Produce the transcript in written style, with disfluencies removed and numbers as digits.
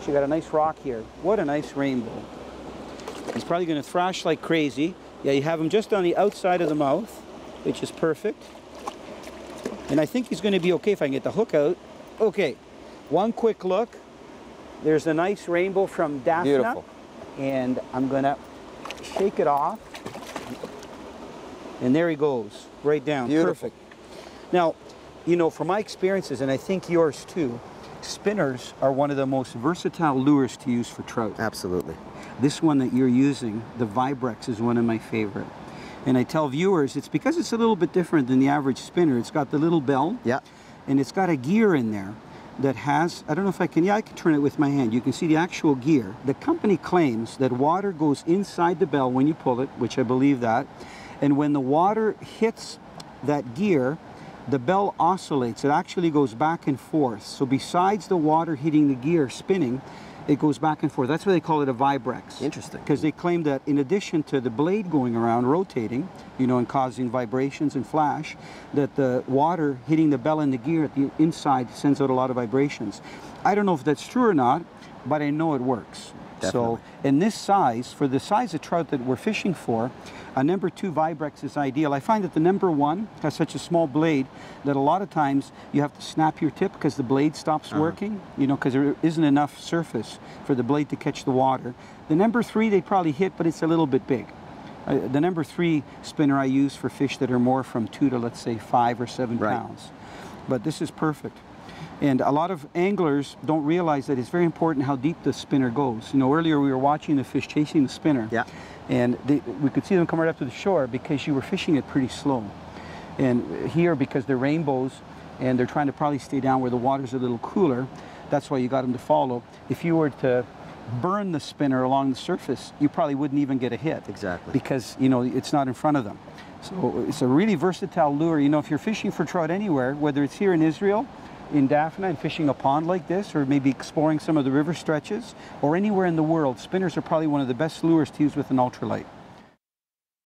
She got a nice rock here. What a nice rainbow. He's probably going to thrash like crazy. Yeah, you have him just on the outside of the mouth, which is perfect. And I think he's going to be okay if I can get the hook out. Okay, one quick look. There's a nice rainbow from Daphne. Beautiful. And I'm going to shake it off. And there he goes, right down. Beautiful. Perfect. Now, you know, from my experiences, and I think yours too, spinners are one of the most versatile lures to use for trout. Absolutely. This one that you're using, the Vibrex, is one of my favorite. And I tell viewers, it's because it's a little bit different than the average spinner. It's got the little bell. Yeah. And it's got a gear in there that has, I don't know if I can, yeah, I can turn it with my hand. You can see the actual gear. The company claims that water goes inside the bell when you pull it, which I believe that. And when the water hits that gear, the bell oscillates. It actually goes back and forth. So besides the water hitting the gear spinning, it goes back and forth. That's why they call it a Vibrex. Interesting. Because they claim that in addition to the blade going around, rotating, you know, and causing vibrations and flash, that the water hitting the bell and the gear at the inside sends out a lot of vibrations. I don't know if that's true or not, but I know it works. Definitely. So in this size, for the size of trout that we're fishing for, a number 2 Vibrex is ideal. I find that the number 1 has such a small blade that a lot of times you have to snap your tip because the blade stops working, you know, because there isn't enough surface for the blade to catch the water. The number 3 they probably hit, but it's a little bit big. The number 3 spinner I use for fish that are more from 2 to, let's say, 5 or 7 pounds. But this is perfect. And a lot of anglers don't realize that it's very important how deep the spinner goes. You know, earlier we were watching the fish chasing the spinner. Yeah. And we could see them come right up to the shore because you were fishing it pretty slow. And here, because they're rainbows and they're trying to probably stay down where the water's a little cooler, that's why you got them to follow. If you were to burn the spinner along the surface, you probably wouldn't even get a hit. Exactly. Because, you know, it's not in front of them. So it's a really versatile lure. You know, if you're fishing for trout anywhere, whether it's here in Israel, in Daphne and fishing a pond like this, or maybe exploring some of the river stretches, or anywhere in the world, spinners are probably one of the best lures to use with an ultralight.